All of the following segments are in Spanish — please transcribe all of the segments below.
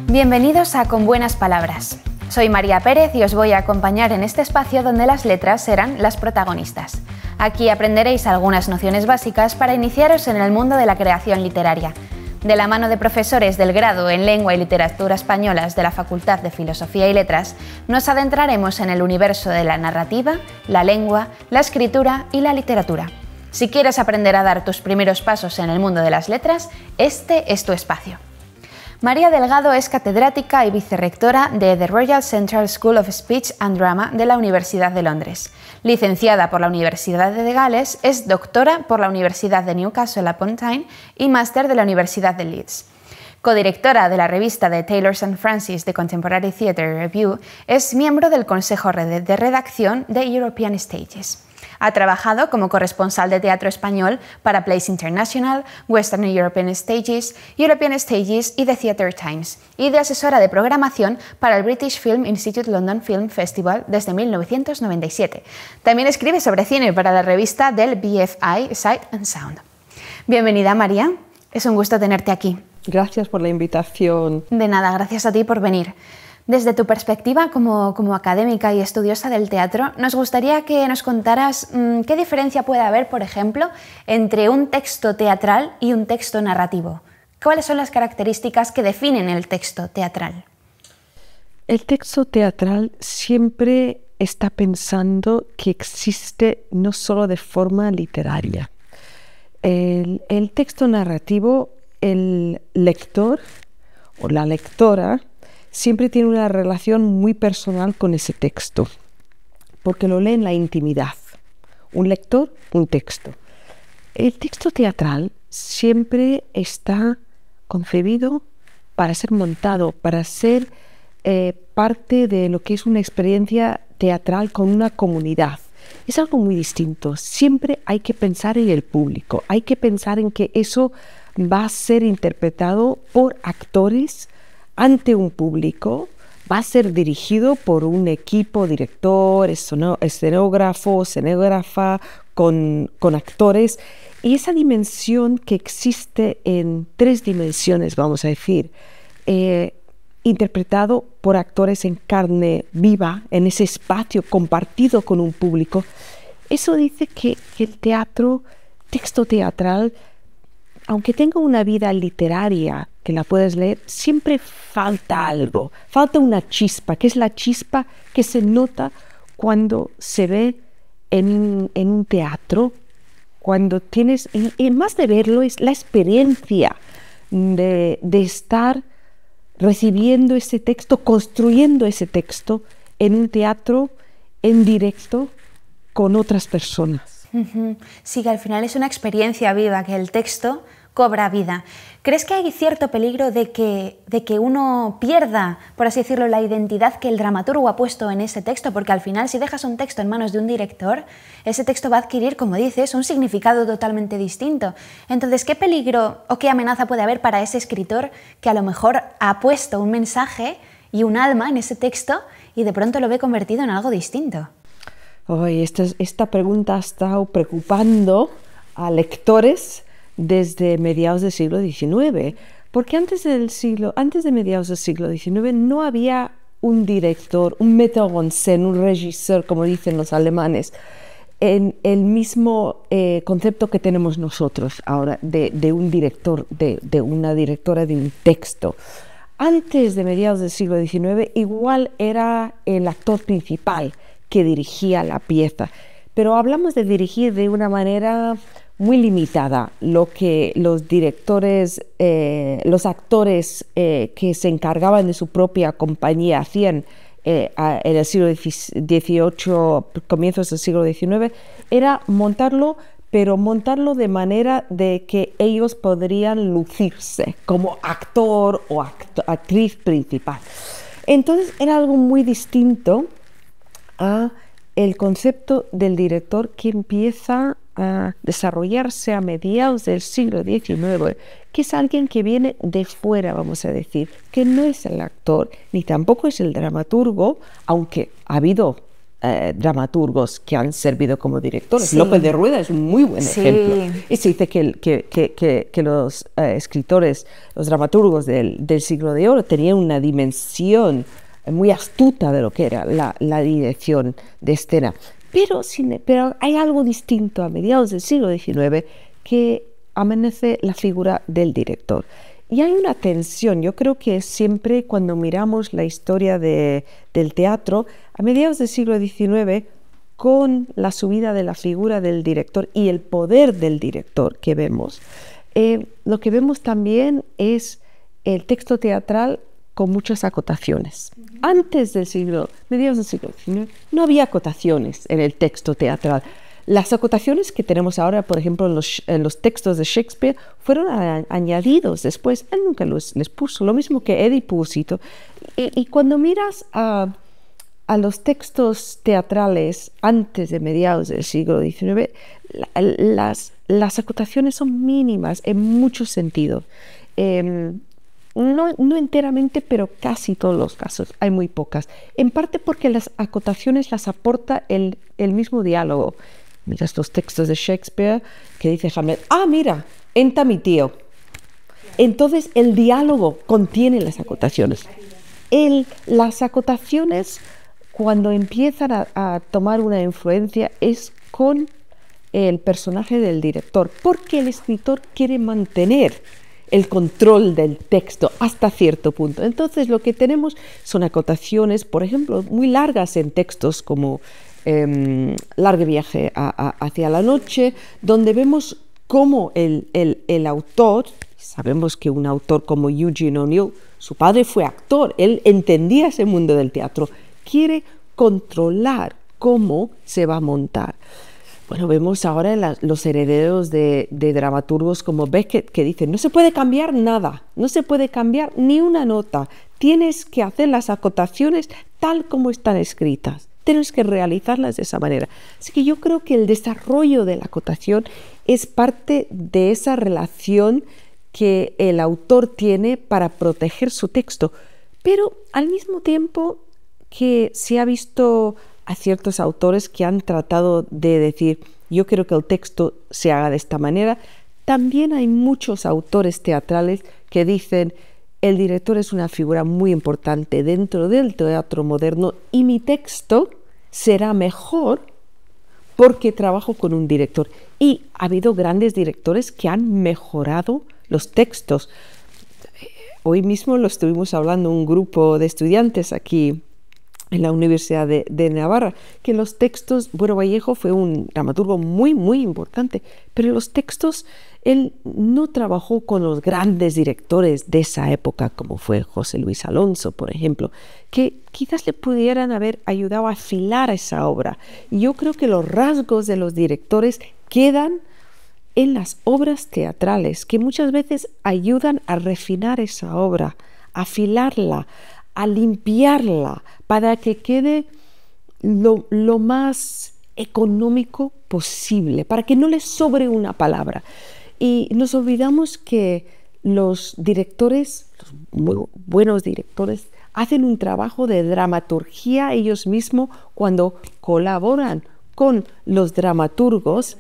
Bienvenidos a Con Buenas Palabras. Soy María Pérez y os voy a acompañar en este espacio donde las letras serán las protagonistas. Aquí aprenderéis algunas nociones básicas para iniciaros en el mundo de la creación literaria. De la mano de profesores del grado en Lengua y Literatura Españolas de la Facultad de Filosofía y Letras, nos adentraremos en el universo de la narrativa, la lengua, la escritura y la literatura. Si quieres aprender a dar tus primeros pasos en el mundo de las letras, este es tu espacio. María Delgado es catedrática y vicerrectora de The Royal Central School of Speech and Drama de la Universidad de Londres. Licenciada por la Universidad de Gales, es doctora por la Universidad de Newcastle upon Tyne y máster de la Universidad de Leeds. Codirectora de la revista de Taylor & Francis de Contemporary Theatre Review, es miembro del consejo de redacción de European Stages. Ha trabajado como corresponsal de teatro español para Plays International, Western European Stages y The Theatre Times, y de asesora de programación para el British Film Institute London Film Festival desde 1997. También escribe sobre cine para la revista del BFI Sight and Sound. Bienvenida, María. Es un gusto tenerte aquí. Gracias por la invitación. De nada, gracias a ti por venir. Desde tu perspectiva como académica y estudiosa del teatro, nos gustaría que nos contaras qué diferencia puede haber, por ejemplo, entre un texto teatral y un texto narrativo. ¿Cuáles son las características que definen el texto teatral? El texto teatral siempre está pensando que existe no solo de forma literaria. El texto narrativo, el lector o la lectora siempre tiene una relación muy personal con ese texto, porque lo lee en la intimidad. Un lector, un texto. El texto teatral siempre está concebido para ser montado, para ser parte de lo que es una experiencia teatral con una comunidad. Es algo muy distinto. Siempre hay que pensar en el público, hay que pensar en que eso va a ser interpretado por actores ante un público, va a ser dirigido por un equipo, director, escenógrafo, escenógrafa, con actores. Y esa dimensión que existe en 3 dimensiones, vamos a decir, interpretado por actores en carne viva, en ese espacio compartido con un público, eso dice que el texto teatral, aunque tenga una vida literaria que la puedes leer, siempre falta algo, falta una chispa, que es la chispa que se nota cuando se ve en un teatro, cuando tienes, y más de verlo, es la experiencia de estar recibiendo ese texto, construyendo ese texto en un teatro, en directo, con otras personas. Sí, que al final es una experiencia viva, que el texto cobra vida. ¿Crees que hay cierto peligro de que uno pierda, por así decirlo, la identidad que el dramaturgo ha puesto en ese texto? Porque al final, si dejas un texto en manos de un director, ese texto va a adquirir, como dices, un significado totalmente distinto. Entonces, ¿qué peligro o qué amenaza puede haber para ese escritor que a lo mejor ha puesto un mensaje y un alma en ese texto y de pronto lo ve convertido en algo distinto? Esta pregunta ha estado preocupando a lectores desde mediados del siglo XIX, porque antes de mediados del siglo XIX no había un director, un Metteur en scène, un regisseur, como dicen los alemanes, en el mismo concepto que tenemos nosotros ahora de un director, de una directora de un texto. Antes de mediados del siglo XIX igual era el actor principal que dirigía la pieza, pero hablamos de dirigir de una manera muy limitada. Lo que los directores, los actores que se encargaban de su propia compañía hacían en el siglo XVIII, comienzos del siglo XIX, era montarlo, pero montarlo de manera de que ellos podrían lucirse como actor o actriz principal. Entonces era algo muy distinto a el concepto del director que empieza a desarrollarse a mediados del siglo XIX, que es alguien que viene de fuera, vamos a decir, que no es el actor, ni tampoco es el dramaturgo, aunque ha habido dramaturgos que han servido como directores. Sí. López de Rueda es un muy buen Sí. ejemplo. Y se dice que los escritores, los dramaturgos del siglo de oro tenían una dimensión muy astuta de lo que era la dirección de escena. Pero hay algo distinto a mediados del siglo XIX que amanece la figura del director. Y hay una tensión, yo creo que siempre cuando miramos la historia del teatro, a mediados del siglo XIX, con la subida de la figura del director y el poder del director que vemos, lo que vemos también es el texto teatral con muchas acotaciones. Antes mediados del siglo XIX, no había acotaciones en el texto teatral. Las acotaciones que tenemos ahora, por ejemplo, en los textos de Shakespeare, fueron añadidos después. Él nunca les puso, lo mismo que Edipo. Y cuando miras a los textos teatrales antes de mediados del siglo XIX, las acotaciones son mínimas en muchos sentidos. No enteramente, pero casi todos los casos, hay muy pocas. En parte porque las acotaciones las aporta el mismo diálogo. Miras los textos de Shakespeare que dice Hamlet, mira, entra mi tío. Entonces el diálogo contiene las acotaciones. Las acotaciones, cuando empiezan a tomar una influencia, es con el personaje del director, porque el escritor quiere mantener el control del texto hasta cierto punto. Entonces lo que tenemos son acotaciones, por ejemplo, muy largas en textos como Largo viaje hacia la noche, donde vemos cómo el autor, sabemos que un autor como Eugene O'Neill, su padre fue actor, él entendía ese mundo del teatro, quiere controlar cómo se va a montar. Bueno, vemos ahora los herederos de dramaturgos como Beckett que dicen, no se puede cambiar nada, no se puede cambiar ni una nota, tienes que hacer las acotaciones tal como están escritas, tienes que realizarlas de esa manera. Así que yo creo que el desarrollo de la acotación es parte de esa relación que el autor tiene para proteger su texto, pero al mismo tiempo que se ha visto a ciertos autores que han tratado de decir, yo quiero que el texto se haga de esta manera, también hay muchos autores teatrales que dicen, el director es una figura muy importante dentro del teatro moderno y mi texto será mejor porque trabajo con un director. Y ha habido grandes directores que han mejorado los textos. Hoy mismo lo estuvimos hablando un grupo de estudiantes aquí en la Universidad de Navarra, que los textos, Bueno Vallejo fue un dramaturgo muy, muy importante, pero los textos, él no trabajó con los grandes directores de esa época, como fue José Luis Alonso, por ejemplo, que quizás le pudieran haber ayudado a afilar esa obra. Yo creo que los rasgos de los directores quedan en las obras teatrales, que muchas veces ayudan a refinar esa obra, a afilarla, a limpiarla para que quede lo más económico posible, para que no le sobre una palabra. Y nos olvidamos que los directores, los muy buenos directores, hacen un trabajo de dramaturgia ellos mismos cuando colaboran con los dramaturgos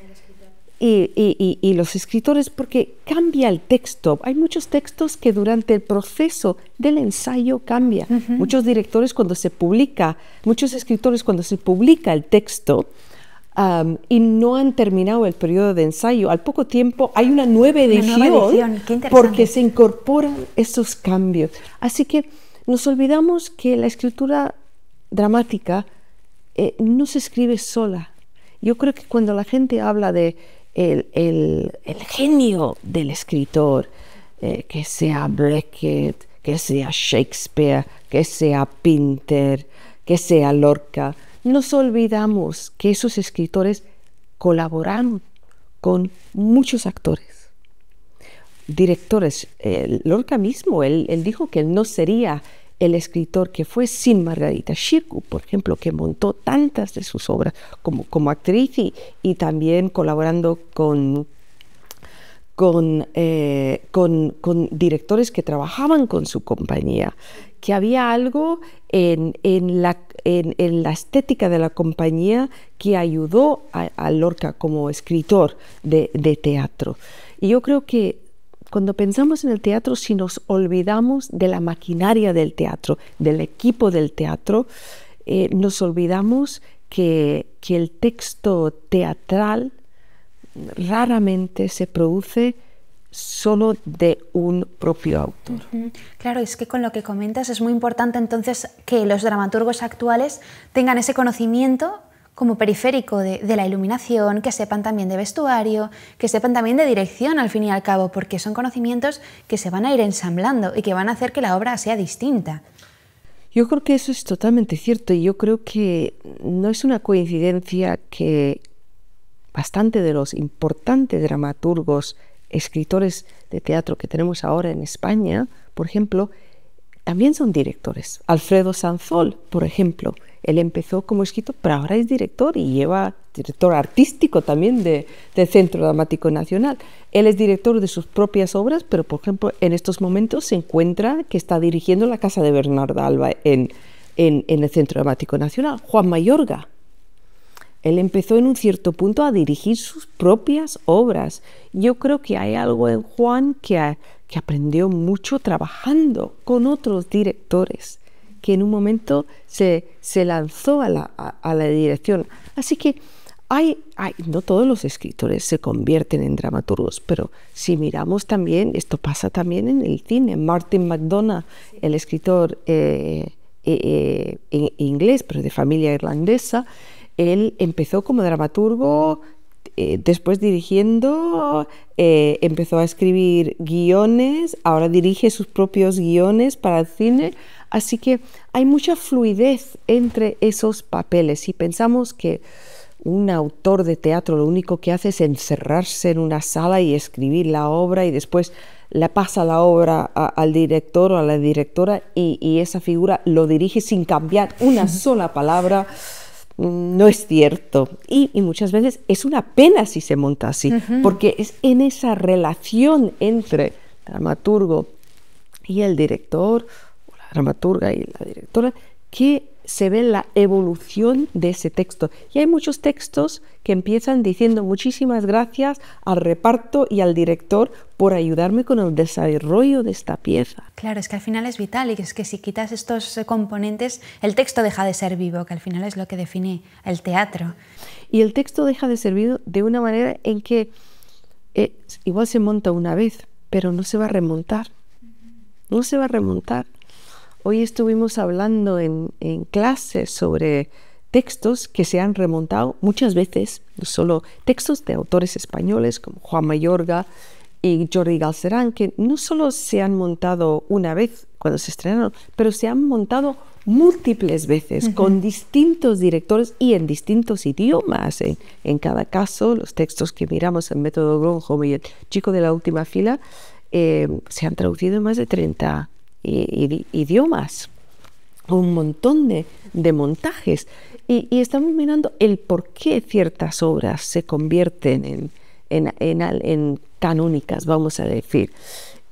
y los escritores, porque cambia el texto. Hay muchos textos que durante el proceso del ensayo cambian. Muchos directores muchos escritores cuando se publica el texto y no han terminado el periodo de ensayo, al poco tiempo hay una nueva edición. Porque se incorporan esos cambios. Así que nos olvidamos que la escritura dramática no se escribe sola. Yo creo que cuando la gente habla de el genio del escritor, que sea Beckett, que sea Shakespeare, que sea Pinter, que sea Lorca, nos olvidamos que esos escritores colaboraron con muchos actores, directores. Lorca mismo, él dijo que él no sería el escritor que fue sin Margarita Xirgu, por ejemplo, que montó tantas de sus obras como actriz y también colaborando con con directores que trabajaban con su compañía, que había algo en la estética de la compañía que ayudó a Lorca como escritor de teatro. Y yo creo que cuando pensamos en el teatro, si nos olvidamos de la maquinaria del teatro, del equipo del teatro, nos olvidamos que el texto teatral raramente se produce solo de un propio autor. Claro, es que con lo que comentas es muy importante entonces que los dramaturgos actuales tengan ese conocimiento como periférico de la iluminación, que sepan también de vestuario, que sepan también de dirección al fin y al cabo, porque son conocimientos que se van a ir ensamblando y que van a hacer que la obra sea distinta. Yo creo que eso es totalmente cierto y yo creo que no es una coincidencia que bastante de los importantes dramaturgos, escritores de teatro que tenemos ahora en España, por ejemplo, también son directores. Alfredo Sanzol, por ejemplo, él empezó como escritor, pero ahora es director y lleva director artístico también del Centro Dramático Nacional. Él es director de sus propias obras, pero por ejemplo en estos momentos se encuentra que está dirigiendo la Casa de Bernarda Alba en el Centro Dramático Nacional. Juan Mayorga, él empezó en un cierto punto a dirigir sus propias obras. Yo creo que hay algo en Juan que aprendió mucho trabajando con otros directores, que en un momento se lanzó a la dirección. Así que no todos los escritores se convierten en dramaturgos, pero si miramos también, esto pasa también en el cine. Martin McDonagh, el escritor inglés, pero de familia irlandesa, él empezó como dramaturgo, después dirigiendo, empezó a escribir guiones, ahora dirige sus propios guiones para el cine. Así que hay mucha fluidez entre esos papeles. Si pensamos que un autor de teatro lo único que hace es encerrarse en una sala y escribir la obra y después le pasa la obra al director o a la directora y esa figura lo dirige sin cambiar una sola palabra, no es cierto. Y muchas veces es una pena si se monta así, porque es en esa relación entre el dramaturgo y el director, o la dramaturga y la directora, que se ve la evolución de ese texto. Y hay muchos textos que empiezan diciendo muchísimas gracias al reparto y al director por ayudarme con el desarrollo de esta pieza. Claro, es que al final es vital y es que si quitas estos componentes, el texto deja de ser vivo, que al final es lo que define el teatro. Y el texto deja de ser vivo de una manera en que igual se monta una vez, pero no se va a remontar. No se va a remontar. Hoy estuvimos hablando en clases sobre textos que se han remontado muchas veces, no solo textos de autores españoles como Juan Mayorga y Jordi Galcerán, que no solo se han montado una vez cuando se estrenaron, pero se han montado múltiples veces con distintos directores y en distintos idiomas. En cada caso, los textos que miramos en Método Gronholm y El chico de la última fila se han traducido en más de 30 idiomas, un montón de montajes y estamos mirando el por qué ciertas obras se convierten en canónicas, vamos a decir,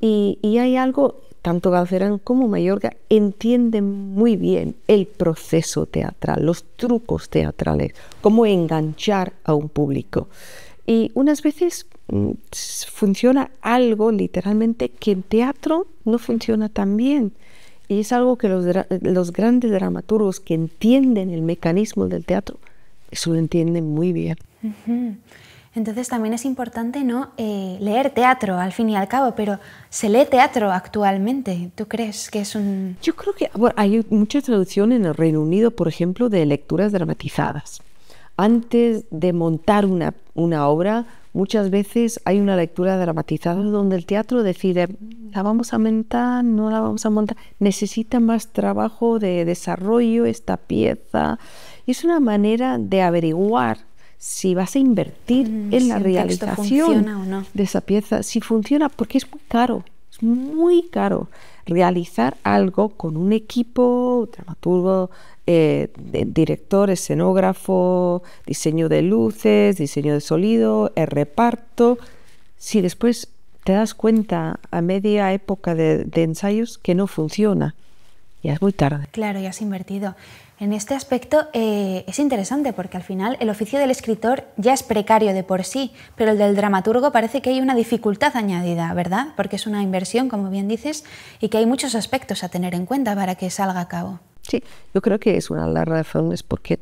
y hay algo, tanto Galcerán como Mayorga entienden muy bien el proceso teatral, los trucos teatrales, cómo enganchar a un público. Y unas veces funciona algo literalmente que en teatro no funciona tan bien. Y es algo que los grandes dramaturgos que entienden el mecanismo del teatro, eso lo entienden muy bien. Entonces también es importante, ¿no?, leer teatro al fin y al cabo, pero ¿se lee teatro actualmente? ¿Tú crees que es un...? Yo creo que hay mucha traducción en el Reino Unido, por ejemplo, de lecturas dramatizadas. Antes de montar una obra, muchas veces hay una lectura dramatizada donde el teatro decide, ¿la vamos a montar? ¿No la vamos a montar? Necesita más trabajo de desarrollo esta pieza. Y es una manera de averiguar si vas a invertir en la realización o no de esa pieza. Si funciona, porque es muy caro realizar algo con un equipo, dramaturgo, director, escenógrafo, diseño de luces, diseño de sonido, el reparto. Si después te das cuenta a media época de ensayos que no funciona. Ya es muy tarde. Claro, ya has invertido. En este aspecto es interesante porque al final el oficio del escritor ya es precario de por sí, pero el del dramaturgo parece que hay una dificultad añadida, ¿verdad? Porque es una inversión, como bien dices, y que hay muchos aspectos a tener en cuenta para que salga a cabo. Sí, yo creo que es una de las razones por qué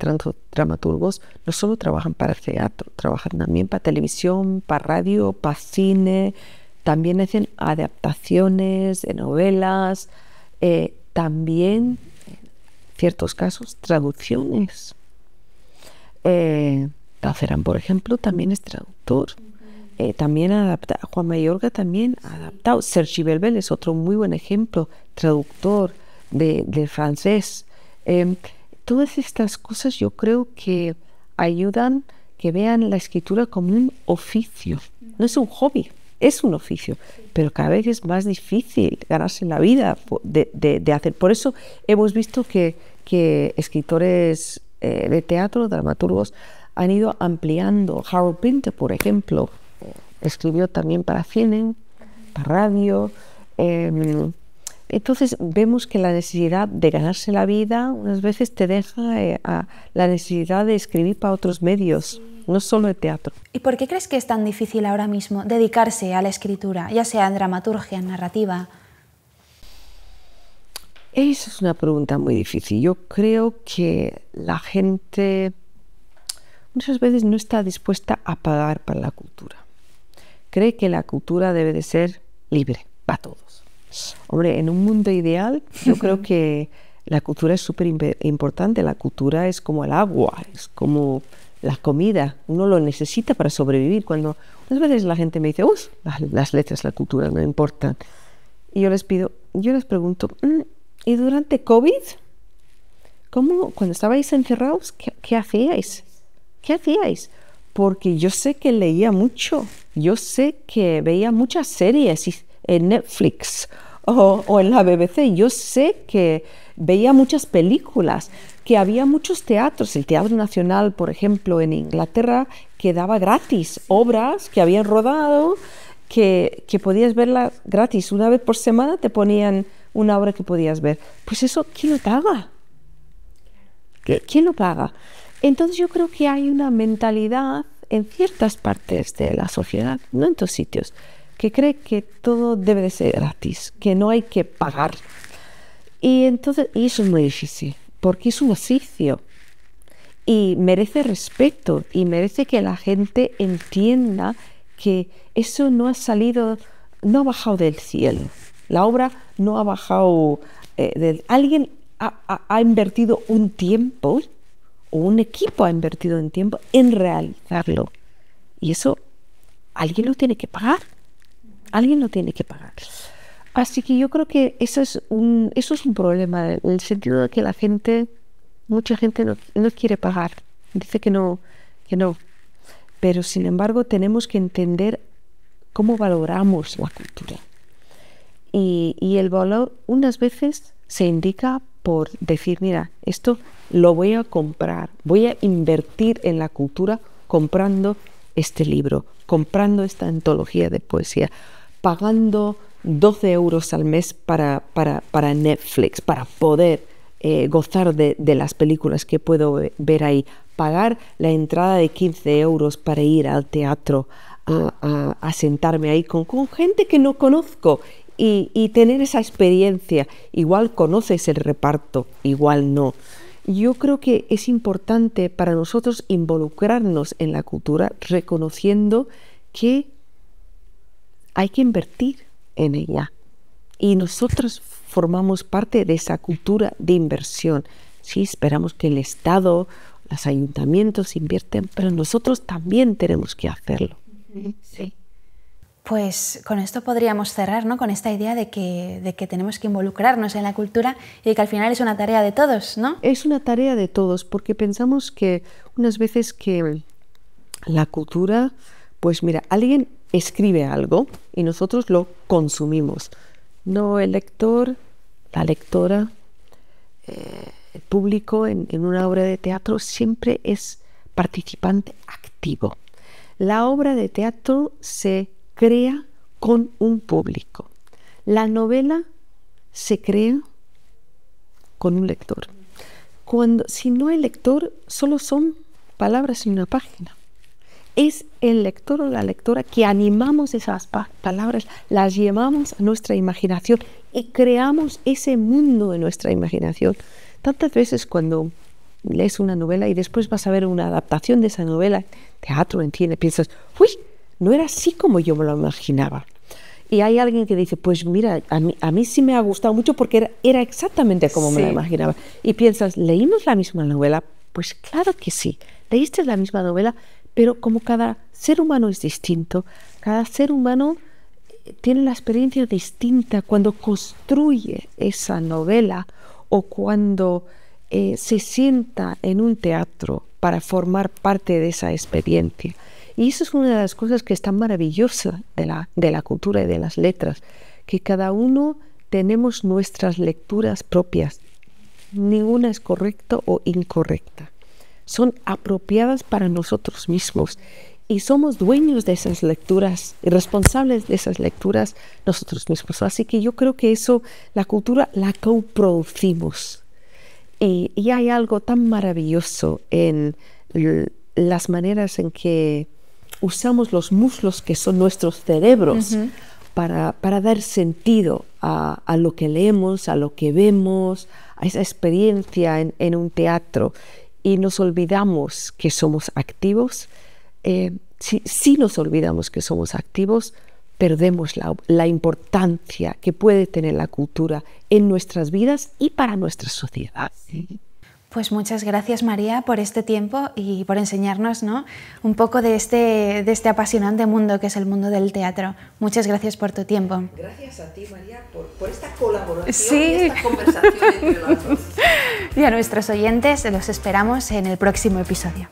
dramaturgos no solo trabajan para teatro, trabajan también para televisión, para radio, para cine, también hacen adaptaciones de novelas, también, en ciertos casos, traducciones. Talcerán, por ejemplo, también es traductor. También adapta, Juan Mayorga también ha adaptado. Sergi Belbel es otro muy buen ejemplo, traductor del francés. Todas estas cosas yo creo que ayudan que vean la escritura como un oficio. No es un hobby, es un oficio, pero cada vez es más difícil ganarse la vida de hacer. Por eso hemos visto que escritores de teatro, dramaturgos, han ido ampliando. Harold Pinter, por ejemplo, escribió también para cine, para radio. Entonces vemos que la necesidad de ganarse la vida unas veces te deja a la necesidad de escribir para otros medios, no solo de teatro. ¿Y por qué crees que es tan difícil ahora mismo dedicarse a la escritura, ya sea en dramaturgia, en narrativa? Esa es una pregunta muy difícil. Yo creo que la gente muchas veces no está dispuesta a pagar para la cultura. Cree que la cultura debe de ser libre para todos. Hombre, en un mundo ideal yo creo que la cultura es súper importante. La cultura es como el agua, es como la comida. Uno lo necesita para sobrevivir. Cuando unas veces la gente me dice, las letras, la cultura no importan. Y yo les pregunto, ¿y durante COVID? Cuando estabais encerrados, ¿qué hacíais? ¿Qué hacíais? Porque yo sé que leía mucho, yo sé que veía muchas series en Netflix o en la BBC, yo sé que veía muchas películas, que había muchos teatros. El Teatro Nacional, por ejemplo, en Inglaterra, que daba gratis obras que habían rodado, que podías verlas gratis. Una vez por semana te ponían una obra que podías ver. Pues eso, ¿quién lo paga? ¿Quién lo paga? Entonces yo creo que hay una mentalidad en ciertas partes de la sociedad, no en todos sitios, que cree que todo debe de ser gratis, que no hay que pagar. Y eso es muy difícil, porque es un oficio y merece respeto y merece que la gente entienda que eso no ha bajado del cielo. La obra no ha bajado alguien ha invertido un tiempo, o un equipo ha invertido un tiempo en realizarlo. Y eso alguien lo tiene que pagar. Alguien lo tiene que pagar. Así que yo creo que eso es un problema, en el sentido de que mucha gente no quiere pagar. Dice que no. Pero sin embargo tenemos que entender cómo valoramos la cultura. Y el valor unas veces se indica por decir, mira, esto lo voy a comprar, voy a invertir en la cultura comprando este libro, comprando esta antología de poesía, pagando 12 euros al mes para Netflix, para poder gozar de las películas que puedo ver ahí, pagar la entrada de 15 euros para ir al teatro a sentarme ahí con gente que no conozco y tener esa experiencia. Igual conoces el reparto, igual no. Yo creo que es importante para nosotros involucrarnos en la cultura reconociendo que hay que invertir en ella. Y nosotros formamos parte de esa cultura de inversión. Sí, esperamos que el Estado, los ayuntamientos invierten, pero nosotros también tenemos que hacerlo. Sí. Pues con esto podríamos cerrar, ¿no? Con esta idea de que tenemos que involucrarnos en la cultura y de que al final es una tarea de todos, ¿no? Es una tarea de todos, porque pensamos que unas veces que la cultura, pues mira, alguien escribe algo y nosotros lo consumimos. No, el lector, la lectora, el público en una obra de teatro siempre es participante activo. La obra de teatro se crea con un público. La novela se crea con un lector. Si no hay lector, solo son palabras en una página. Es el lector o la lectora que animamos esas palabras, las llevamos a nuestra imaginación y creamos ese mundo en nuestra imaginación. Tantas veces cuando lees una novela y después vas a ver una adaptación de esa novela, teatro, en cine, piensas, uy, no era así como yo me lo imaginaba. Y hay alguien que dice, pues mira, a mí sí me ha gustado mucho porque era exactamente como me lo imaginaba. Y piensas, ¿leímos la misma novela? Pues claro que sí, leíste la misma novela, pero como cada ser humano es distinto, cada ser humano tiene la experiencia distinta cuando construye esa novela o cuando se sienta en un teatro para formar parte de esa experiencia. Y eso es una de las cosas que es tan maravillosa de la cultura y de las letras, que cada uno tenemos nuestras lecturas propias. Ninguna es correcta o incorrecta. Son apropiadas para nosotros mismos y somos dueños de esas lecturas y responsables de esas lecturas nosotros mismos. Así que yo creo que eso, la cultura la coproducimos. Y hay algo tan maravilloso en las maneras en que usamos los muslos que son nuestros cerebros para dar sentido a lo que leemos, a lo que vemos, a esa experiencia en un teatro. Y nos olvidamos que somos activos. Si nos olvidamos que somos activos, perdemos la importancia que puede tener la cultura en nuestras vidas y para nuestra sociedad. Pues muchas gracias, María, por este tiempo y por enseñarnos, ¿no?, un poco de este apasionante mundo que es el mundo del teatro. Muchas gracias por tu tiempo. Gracias a ti, María, por esta colaboración y esta conversación entre las dos. Y a nuestros oyentes los esperamos en el próximo episodio.